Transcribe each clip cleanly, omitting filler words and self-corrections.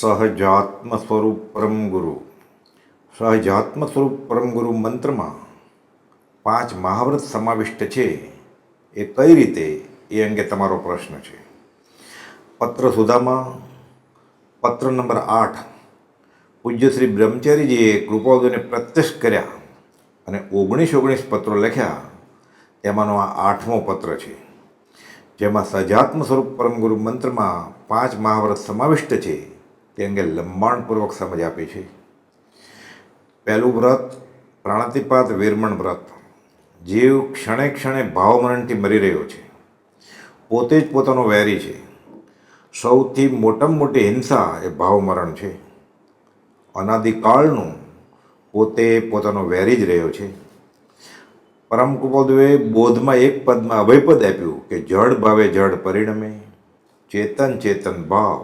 સહજાત્મ સ્વરૂપ પરમ ગુરુ. સહજાત્મ સ્વરૂપ પરમ ગુરુ મંત્રમાં 5 મહાવ્રત સમાવિષ્ટ છે. એ કઈ રીતે એ અંગે તમારો પ્રશ્ન છે. પત્ર સુધામાં પત્ર નંબર 8 પૂજ્ય શ્રી બ્રહ્મચારીજીએ કૃપાળુને પ્રત્યક્ષ કર્યા અને 19 પત્રો લખ્યા. તેમાંનો આ 8મો પત્ર છે, જેમાં સહજાત્મ સ્વરૂપ પરમ ગુરુ મંત્રમાં 5 મહાવ્રત સમાવિષ્ટ છે તે અંગે લંબાણપૂર્વક સમજ આપી છે. પહેલું વ્રત પ્રાણાતિપાત વિરમણ વ્રત. જીવ ક્ષણે ક્ષણે ભાવમરણથી મરી રહ્યો છે. પોતે જ પોતાનો વેરી છે. સૌથી મોટામાં મોટી હિંસા એ ભાવમરણ છે. અનાદિકાળનું પોતે પોતાનો વેરી જ રહ્યો છે. પરમ કૃપાળુએ બોધમાં એક પદમાં અભયપદ આપ્યું કે જડ ભાવે જડ પરિણમે, ચેતન ચેતન ભાવ,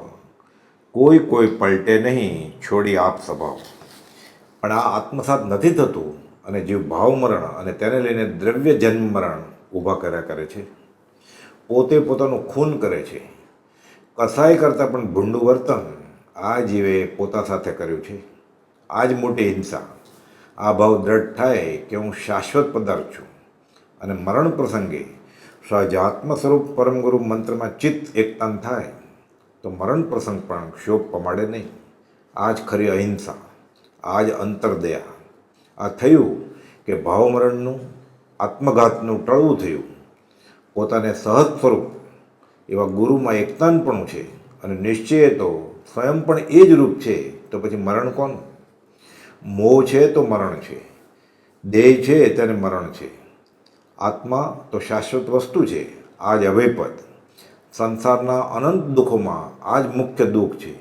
કોઈ કોઈ પલટે નહીં, છોડી આપ સ્વભાવ. પણ આ આત્મસાત નથી થતું અને જીવ ભાવમરણ અને તેને લઈને દ્રવ્ય જન્મ મરણ ઊભા કર્યા કરે છે. પોતે પોતાનું ખૂન કરે છે. કસાય કરતાં પણ ભૂંડું વર્તન આ જીવે પોતા સાથે કર્યું છે. આ જ મોટી હિંસા. આ ભાવ દ્રઢ થાય કે હું શાશ્વત પદાર્થ છું અને મરણ પ્રસંગે સહજાત્મ સ્વરૂપ પરમ ગુરુ મંત્રમાં ચિત્ત એકતાન થાય તો મરણ પ્રસંગ પણ શોક પમાડે નહીં. આ જ ખરી અહિંસા, આ જ અંતરદયા. આ થયું કે ભાવમરણનું આત્મઘાતનું ટળવું થયું. પોતાને સહજ સ્વરૂપ એવા ગુરુમાં એકતાનપણું છે અને નિશ્ચય તો સ્વયં પણ એ જ રૂપ છે. તો પછી મરણ કોનું? મોહ છે તો મરણ છે, દેહ છે તેને મરણ છે. આત્મા તો શાશ્વત વસ્તુ છે. આ જ અભયપદ. સંસારના અનંત દુઃખોમાં આ જ મુખ્ય દુઃખ છે.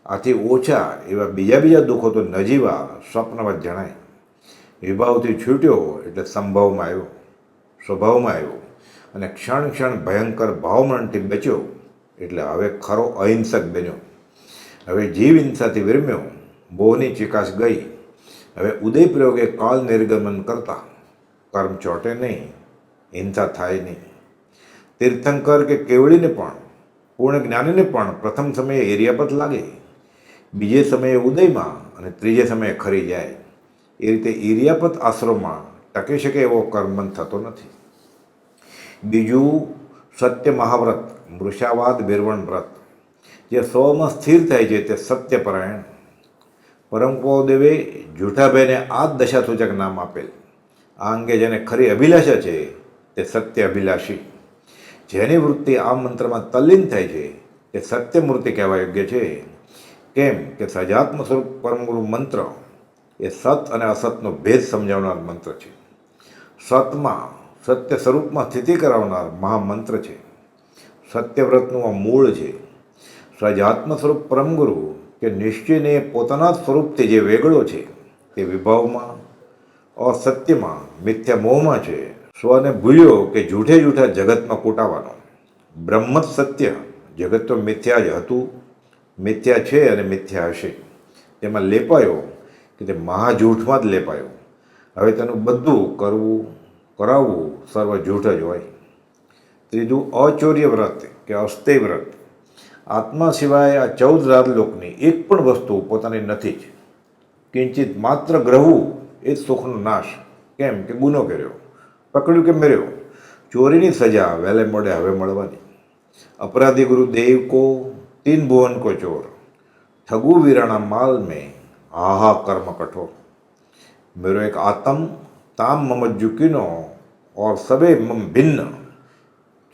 આથી ઓછા એવા બીજા દુઃખો તો નજીવા સ્વપ્નવત જણાય. વિભાવથી છૂટ્યો એટલે સંભવમાં આવ્યો, સ્વભાવમાં આવ્યો અને ક્ષણ ક્ષણ ભયંકર ભાવમરણથી બચ્યો એટલે હવે ખરો અહિંસક બન્યો. હવે જીવ હિંસાથી વિરમ્યો, મોહની ચિકાસ ગઈ. હવે ઉદય પ્રયોગે કાળ નિર્ગમન કરતા કર્મ ચોટે નહીં, હિંસા થાય નહીં. તીર્થંકર કે કેવળીને પણ, પૂર્ણ જ્ઞાનીને પણ પ્રથમ સમયે એરિયાપત લાગે, બીજે સમયે ઉદયમાં અને ત્રીજે સમયે ખરી જાય. એ રીતે એરિયાપત આશ્રમમાં ટકી શકે એવો કર્મબંધ થતો નથી. બીજું સત્ય મહાવ્રત મૃષાવાદ વિરવણ વ્રત. જે સ્વમાં સ્થિર થાય છે તે સત્યપરાયણ. પરમ કૃપાળુદેવે જૂઠા ભયને આ જ દશાસૂચક નામ આપેલ. આ અંગે જેને ખરી અભિલાષા છે તે સત્ય અભિલાષી. જેની વૃત્તિ આ મંત્રમાં તલ્લીન થાય છે તે સત્યમૂર્તિ કહેવા યોગ્ય છે. કેમ કે સહજાત્મ સ્વરૂપ પરમગુરુ મંત્ર એ સત અને અસતનો ભેદ સમજાવનાર મંત્ર છે. સતમાં સત્ય સ્વરૂપમાં સ્થિતિ કરાવનાર મહામંત્ર છે. સત્યવ્રતનું આ મૂળ છે. સહજાત્મ સ્વરૂપ પરમગુરુ કે નિશ્ચયને પોતાના સ્વરૂપથી જે વેગળો છે તે વિભાવમાં, અસત્યમાં, મિથ્યા મોહમાં છે. સ્વને ભૂલ્યો કે જૂઠા જગતમાં કૂટાવાનો. બ્રહ્મ જ સત્ય, જગત તો મિથ્યા જ હતું, મિથ્યા છે અને મિથ્યા હશે. તેમાં લેપાયો કે તે મહાજૂઠમાં જ લેપાયો. હવે તેનું બધું કરવું કરાવવું સર્વ જૂઠ જ હોય. ત્રીજું અચૌર્ય વ્રત કે અસ્તેય વ્રત. આત્મા સિવાય આ 14 રાજલોકની એક પણ વસ્તુ પોતાની નથી જ. કિંચિત માત્ર ગ્રહવું એ જ સુખનો નાશ. કેમ કે ગુનો કર્યો, પકડ્યું કે મર્યો. ચોરીની સજા વહેલે મોડે હવે મળવાની. અપરાધી ગુરુ દેવ કો 3 ભુવન કો ચોર, ઠગુ વીરાણા માલ में આહા કર્મ કઠોર. મેરો એક આતમ તામ મમ જુકીનો और सबे मम भिन्न,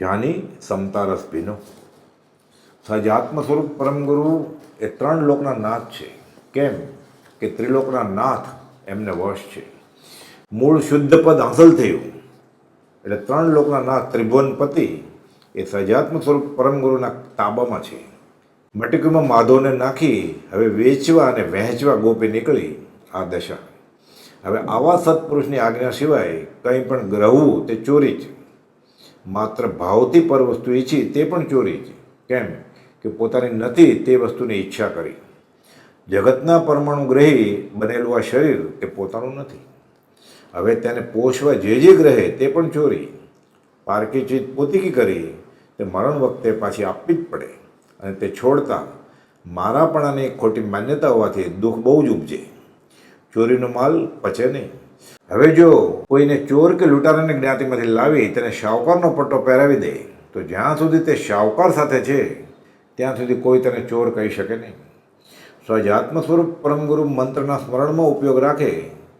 જાની સમતા રસ ભીનો. સહજાત્મ સ્વરૂપ પરમગુરુ એ 3 લોકના નાથ છે. કેમ કે ત્રિલોકના નાથ એમને વશ છે. મૂળ શુદ્ધ પદ હાંસલ થયું એટલે 3 લોકના નાથ ત્રિભુવનપતિ એ સહજાત્મ સ્વરૂપ પરમગુરુના તાબામાં છે. મટીકીમાં માધવને નાખી હવે વેચવા અને વહેંચવા ગોપી નીકળી આ દશા. હવે આવા સત્પુરુષની આજ્ઞા સિવાય કંઈ પણ ગ્રહવું તે ચોરી જ. માત્ર ભાવથી પર વસ્તુ ઈચ્છી તે પણ ચોરી જ. કેમ કે પોતાની નથી તે વસ્તુની ઈચ્છા કરી. જગતના પરમાણુ ગ્રહી બનેલું આ શરીર તે પોતાનું નથી. હવે તેને પોષવા જે ગ્રહે તે પણ ચોરી. પારકી ચીજ પોતીકી કરી તે મરણ વખતે પાછી આપવી જ પડે અને તે છોડતા મારાપણાની ખોટી માન્યતા હોવાથી દુઃખ બહુ જ ઉપજે. ચોરીનો માલ પચે નહીં. હવે જો કોઈને ચોર કે લૂંટારાની જ્ઞાતિમાંથી લાવી તેને શાહુકારનો પટ્ટો પહેરાવી દે તો જ્યાં સુધી તે શાહુકાર સાથે છે ત્યાં સુધી કોઈ તેને ચોર કહી શકે નહીં. સ્વજાત્મ સ્વરૂપ પરમગુરુ મંત્રના સ્મરણમાં ઉપયોગ રાખે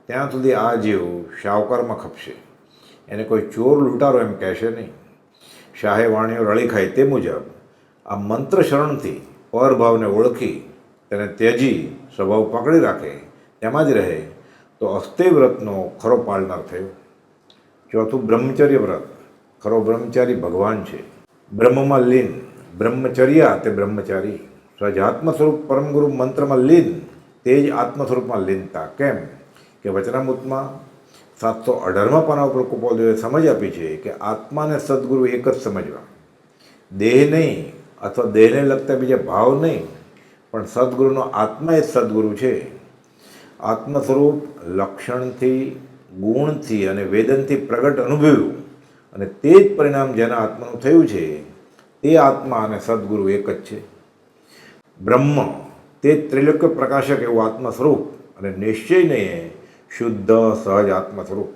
ત્યાં સુધી આ જીવ શાહુકારમાં ખપશે. એને કોઈ ચોર લૂંટારો એમ કહેશે નહીં. શાહે વાણીઓ રળી ખાય તે મુજબ આ મંત્ર શરણથી પરભાવને ઓળખી તેને ત્યજી સ્વભાવ પકડી રાખે તેમાં જ રહે તો અસ્થેય વ્રતનો ખરો પાળનાર થયો. ચોથું બ્રહ્મચર્ય વ્રત. ખરો બ્રહ્મચારી ભગવાન છે. બ્રહ્મમાં લીન. બ્રહ્મચર્યા તે બ્રહ્મચારી. સ્વજાત્મ સ્વરૂપ પરમગુરુ મંત્રમાં લીન તે જ આત્મ સ્વરૂપમાં લીનતા. કેમ કે વચનામૃતમાં 718માં પાના ઉપર કૃપાલદેવે સમજ આપી છે કે આત્માને સદગુરુ એક જ સમજવા. દેહ નહીં અથવા દેહને લગતા બીજા ભાવ નહીં, પણ સદગુરુનો આત્મા એ સદગુરુ છે. આત્મ સ્વરૂપ લક્ષણથી, ગુણથી અને વેદનથી પ્રગટ અનુભવ્યું અને તે જ પરિણામ જેના આત્માનું થયું છે તે આત્મા અને સદગુરુ એક જ છે. બ્રહ્મ તે ત્રિલોક્ય પ્રકાશક એવું આત્મ સ્વરૂપ અને નિશ્ચય નહીં શુદ્ધ સહજ આત્મ સ્વરૂપ.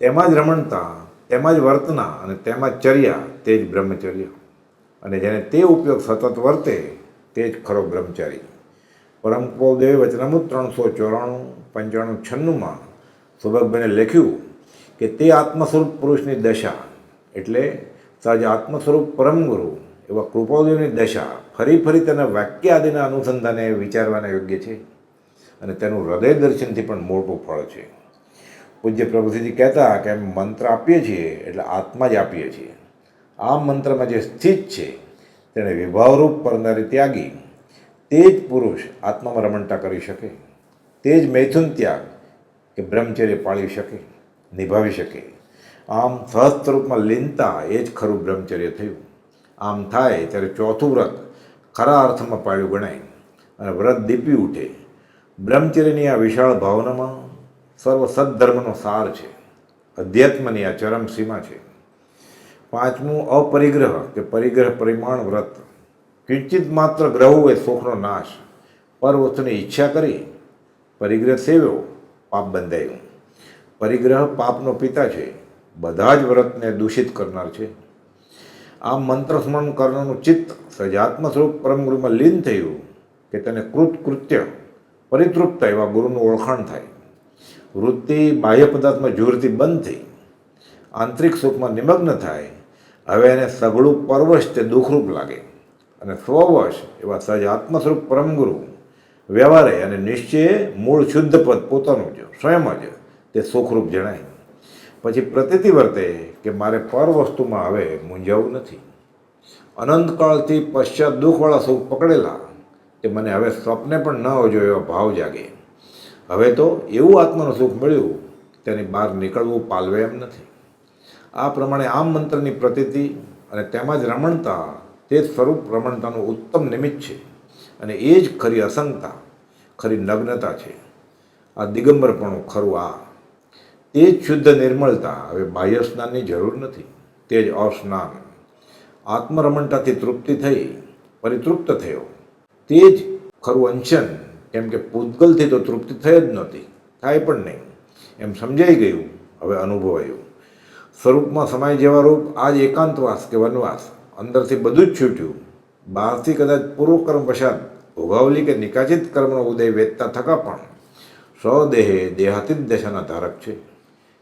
તેમાં જ રમણતા, તેમાં જ વર્તના અને તેમાં જ ચર્યા તે જ બ્રહ્મચર્ય. અને જેને તે ઉપયોગ સતત વર્તે તે જ ખરો બ્રહ્મચારી. પરમ કૃપાલદેવે વચનામૃત 394, 95, 96માં સુભગભાઈને લખ્યું કે તે આત્મ સ્વરૂપ પુરુષની દશા એટલે સહજ આત્મ સ્વરૂપ પરમગુરુ એવા કૃપાલદેવની દશા ફરી ફરી તેના વાક્ય આદિના અનુસંધાને વિચારવાના યોગ્ય છે અને તેનું હૃદય દર્શનથી પણ મોટું ફળ છે. પૂજ્ય પ્રભુશ્રીજી કહેતા કે એમ મંત્ર આપીએ છીએ એટલે આત્મા જ આપીએ છીએ. આ મંત્રમાં જે સ્થિત છે તેણે વિભાવરૂપ પરનારી ત્યાગી તે જ પુરુષ આત્મામાં રમણતા કરી શકે. તે જ મૈથુન ત્યાગ કે બ્રહ્મચર્ય પાળી શકે, નિભાવી શકે. આમ સહજ સ્વરૂપમાં લીનતા એ જ ખરું બ્રહ્મચર્ય થયું. આમ થાય ત્યારે ચોથું વ્રત ખરા અર્થમાં પાળ્યું ગણાય અને વ્રત દીપી ઉઠે. બ્રહ્મચર્યની આ વિશાળ ભાવનામાં સર્વ સદ્ધર્મનો સાર છે. અધ્યાત્મની આ ચરમ સીમા છે. પાંચમું અપરિગ્રહ કે પરિગ્રહ પરિમાણ વ્રત. કિંચિત માત્ર ગ્રહવું એ શોખનો નાશ. પર વસ્તુની ઈચ્છા કરી પરિગ્રહ સેવ્યો પાપ બંધાયું. પરિગ્રહ પાપનો પિતા છે. બધા જ વ્રતને દૂષિત કરનાર છે. આ મંત્ર સ્મરણ કરનારનું ચિત્ત સજાત્મ સ્વરૂપ પરમગુરુમાં લીન થયું કે તેને કૃત્ય પરિતૃપ્ત એવા ગુરુનું ઓળખાણ થાય. વૃત્તિ બાહ્ય પદાર્થમાં ઝૂરતી બંધ થઈ આંતરિક સુખમાં નિમગ્ન થાય. હવે એને સઘળું પરવશ તે દુઃખરૂપ લાગે અને સ્વવશ એવા સહજ આત્મ સ્વરૂપ પરમગુરુ વ્યવહારે અને નિશ્ચયે મૂળ શુદ્ધ પદ પોતાનું જ સ્વયં જ તે સુખરૂપ જણાય. પછી પ્રતીતિ વર્તે કે મારે પર વસ્તુમાં હવે મૂંઝાવું નથી. અનંતકાળથી પશ્ચાત દુઃખવાળા સુખ પકડેલા તે મને હવે સ્વપ્ને પણ ન હોજો એવા ભાવ જાગે. હવે તો એવું આત્માનું સુખ મળ્યું તેની બહાર નીકળવું પાલવે એમ નથી. આ પ્રમાણે આ મંત્રની પ્રતીતિ અને તેમાં જ રમણતા તે જ સ્વરૂપ રમણતાનું ઉત્તમ નિમિત્ત છે અને એ જ ખરી અસંગતા, ખરી નગ્નતા છે. આ દિગંબરપણું ખરું આ. તે જ શુદ્ધ નિર્મળતા. હવે બાહ્ય સ્નાનની જરૂર નથી. તે જ અસ્નાન. આત્મરમણતાથી તૃપ્તિ થઈ, પરિતૃપ્ત થયો. તે જ ખરું અંશન. કેમ કે પૂતગલથી તો તૃપ્તિ થઈ જ નહોતી, થાય પણ નહીં એમ સમજાઈ ગયું. હવે અનુભવાયું. સ્વરૂપમાં સમાય જેવા રૂપ આ જ એકાંતવાસ કે વનવાસ. અંદરથી બધું જ છૂટ્યું. બહારથી કદાચ પૂર્વકર્મ વશાત ભોગાવલી કે નિકાચિત કર્મનો ઉદય વેચતા થકા પણ સ્વદેહે દેહાતીત દશાના ધારક છે.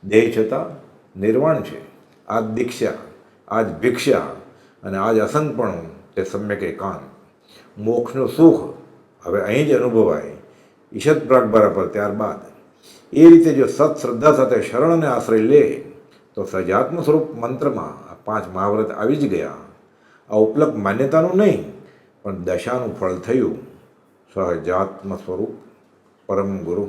દેહ છતાં નિર્વાણ છે. આ જ દીક્ષા, આ જ ભિક્ષા અને આ જ અસંગપણું તે સમ્યક એકાંત. મોક્ષનું સુખ હવે અહીં જ અનુભવાય ઈશત પ્રાગભારા પર. ત્યારબાદ એ રીતે જો સત શ્રદ્ધા સાથે શરણને આશ્રય લે તો સજાત્મ સ્વરૂપ મંત્રમાં આ 5 મહાવ્રત આવી જ ગયા. આ ઉપલબ્ધ માન્યતાનું નહીં પણ દશાનું ફળ થયું. સહજાત્મ સ્વરૂપ પરમ ગુરુ.